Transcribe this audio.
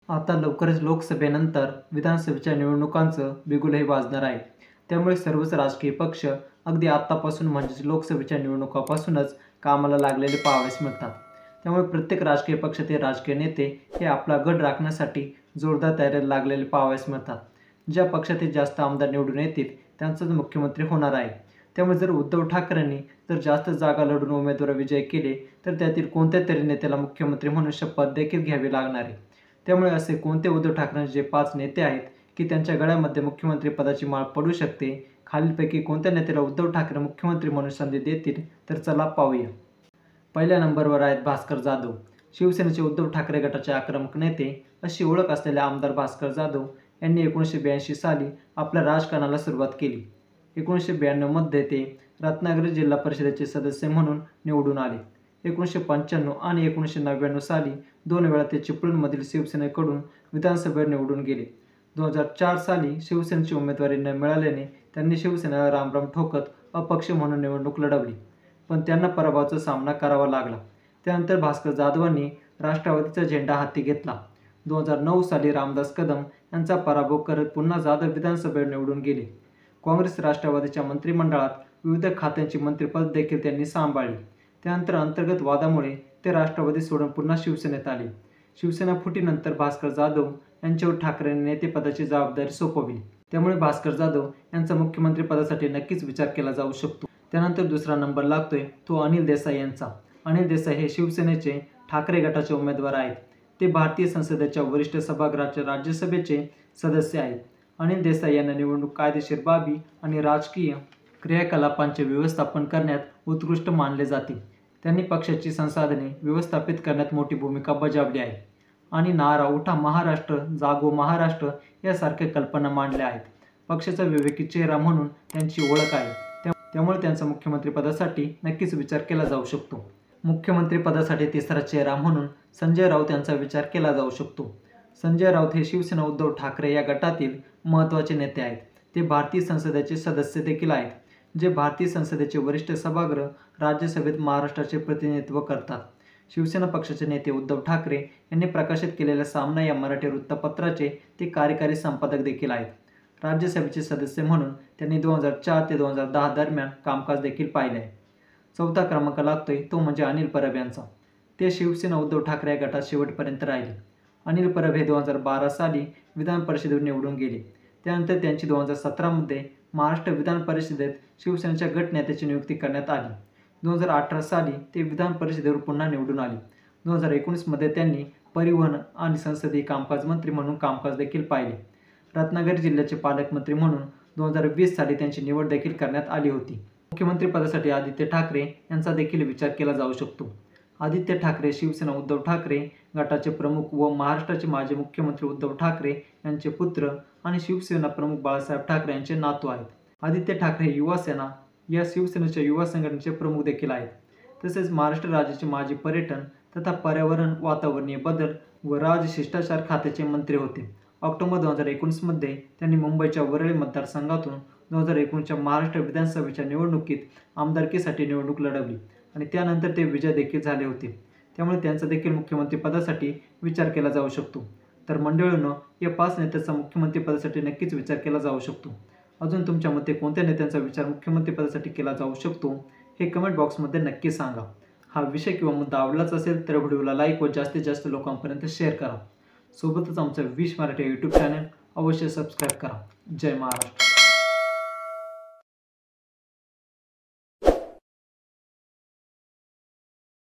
आता लवकरच लोकसभेनंतर विधानसभेच्या निवडणुकांचं बिगुलही वाजणार आहे. त्यामुळे सर्वच राजकीय पक्ष अगदी आत्तापासून म्हणजेच लोकसभेच्या निवडणुकापासूनच कामाला लागलेले पाहावयास मिळतात. त्यामुळे प्रत्येक राजकीय पक्षातील राजकीय नेते हे आपला गड राखण्यासाठी जोरदार तयारीला लागलेले पाहावयास मिळतात. ज्या पक्षातील जास्त आमदार निवडून येतील त्यांचाच मुख्यमंत्री होणार आहे. त्यामुळे जर उद्धव ठाकरेंनी जर जास्त जागा लढून उमेदवार विजय केले तर त्यातील कोणत्या तरी नेत्याला मुख्यमंत्री म्हणून शपथ देखील घ्यावी लागणार आहे. त्यामुळे असे कोणते उद्धव ठाकरेंचे जे 5 नेते आहेत की त्यांच्या गळ्यामध्ये मुख्यमंत्री पदाची माळ पडू शकते, खालीलपैकी कोणत्या नेत्याला उद्धव ठाकरे मुख्यमंत्री म्हणून संधी देतील, तर चला पाहूया. पहिल्या नंबरवर आहेत भास्कर जाधव. शिवसेनेचे उद्धव ठाकरे गटाचे आक्रमक नेते अशी ओळख असलेले आमदार भास्कर जाधव यांनी 1982 साली आपल्या राजकारणाला सुरुवात केली. 1992 मध्ये ते रत्नागिरी जिल्हा परिषदेचे सदस्य म्हणून निवडून आले. 1995 आणि 1999 साली 2 वेळा ते चिपळूणमधील शिवसेनेकडून विधानसभेवर निवडून गेले. 2004 साली शिवसेनेची उमेदवारी न मिळाल्याने त्यांनी शिवसेनेला रामराम ठोकत अपक्ष म्हणून निवडणूक लढवली, पण त्यांना पराभवाचा सामना करावा लागला. त्यानंतर भास्कर जाधवांनी राष्ट्रवादीचा झेंडा हाती घेतला. 2009 साली रामदास कदम यांचा पराभव करत पुन्हा जाधव विधानसभेवर निवडून गेले. काँग्रेस राष्ट्रवादीच्या मंत्रिमंडळात विविध खात्यांची मंत्रिपद देखील त्यांनी सांभाळली. त्यानंतर अंतर्गत वादामुळे ते राष्ट्रवादी सोडून पुन्हा शिवसेनेत आले. शिवसेना फुटीनंतर भास्कर जाधव यांच्यावर ठाकरेंनी नेतेपदाची जबाबदारी सोपवली. त्यामुळे भास्कर जाधव यांचा मुख्यमंत्रीपदासाठी नक्कीच विचार केला जाऊ शकतो. त्यानंतर दुसरा नंबर लागतोय तो अनिल देसाई यांचा. अनिल देसाई हे शिवसेनेचे ठाकरे गटाचे उमेदवार आहेत. ते भारतीय संसदेच्या वरिष्ठ सभागृहाच्या राज्यसभेचे सदस्य आहेत. अनिल देसाई यांना निवडणूक कायदेशीर बाबी आणि राजकीय क्रियाकलापांचे व्यवस्थापन करण्यात उत्कृष्ट मानले जाते. त्यांनी पक्षाची संसाधने व्यवस्थापित करण्यात मोठी भूमिका बजावली आहे आणि नारा उठा महाराष्ट्र जागो महाराष्ट्र यासारख्या कल्पना मांडल्या आहेत. पक्षाचा विवेकी चेहरा म्हणून त्यांची ओळख आहे. त्यामुळे त्यांचा मुख्यमंत्रीपदासाठी नक्कीच विचार केला जाऊ शकतो. मुख्यमंत्रीपदासाठी तिसरा चेहरा म्हणून संजय राऊत यांचा विचार केला जाऊ शकतो. संजय राऊत हे शिवसेना उद्धव ठाकरे या गटातील महत्त्वाचे नेते आहेत. ते भारतीय संसदेचे सदस्य देखील आहेत, जे भारतीय संसदेचे वरिष्ठ सभागृह राज्यसभेत महाराष्ट्राचे प्रतिनिधित्व करतात. शिवसेना पक्षाचे नेते उद्धव ठाकरे यांनी प्रकाशित केलेल्या सामना या मराठी वृत्तपत्राचे ते कार्यकारी संपादक देखील आहेत. राज्यसभेचे सदस्य म्हणून त्यांनी 2004 ते 2010 दरम्यान कामकाज देखील पाहिले आहे. चौथा क्रमांक लागतोय तो म्हणजे अनिल परब यांचा. ते शिवसेना उद्धव ठाकरे या गटात शेवटपर्यंत राहिले. अनिल परब हे 2012 साली विधान परिषदेवर निवडून गेले. त्यानंतर त्यांची 2017 मध्ये महाराष्ट्र विधान परिषदेत शिवसेनेच्या गट नेत्याची नियुक्ती करण्यात आली. 2018 साली ते विधान परिषदेवर पुन्हा निवडून आले. 2019 मध्ये त्यांनी परिवहन आणि संसदीय कामकाज मंत्री म्हणून कामकाज देखील पाहिले. रत्नागिरी जिल्ह्याचे पालकमंत्री म्हणून 2020 साली त्यांची निवड देखील करण्यात आली होती. मुख्यमंत्रीपदासाठी आदित्य ठाकरे यांचा देखील विचार केला जाऊ शकतो. आदित्य ठाकरे शिवसेना उद्धव ठाकरे गटाचे प्रमुख व महाराष्ट्राचे माजी मुख्यमंत्री उद्धव ठाकरे यांचे पुत्र आणि शिवसेना प्रमुख बाळासाहेब ठाकरे यांचे नातू आहेत. आदित्य ठाकरे युवा सेना या शिवसेनेच्या युवा संघटनेचे प्रमुख देखील आहेत. तसेच महाराष्ट्र राज्याचे माजी पर्यटन तथा पर्यावरण वातावरणीय बदल व राजशिष्टाचार खात्याचे मंत्री होते. ऑक्टोबर 2019 मध्ये त्यांनी मुंबईच्या वरळी मतदारसंघातून 2019च्या महाराष्ट्र विधानसभेच्या निवडणुकीत आमदारकीसाठी निवडणूक लढवली आणि त्यानंतर ते विजय देखील झाले होते. त्यामुळे त्यांचा देखील मुख्यमंत्रीपदासाठी विचार केला जाऊ शकतो. तर मंडळींनो, या 5 नेत्यांचा मुख्यमंत्रीपदासाठी नक्कीच विचार केला जाऊ शकतो. अजून तुमच्या मते कोणत्या नेत्यांचा विचार मुख्यमंत्रीपदासाठी केला जाऊ शकतो हे कमेंट बॉक्समध्ये नक्की सांगा. हा विषय किंवा मुद्दा आवडलाच असेल तर व्हिडिओला लाईक व जास्तीत जास्त लोकांपर्यंत शेअर करा. सोबतच आमचं विश मराठी यूट्यूब चॅनल अवश्य सबस्क्राईब करा. जय महाराष्ट्र.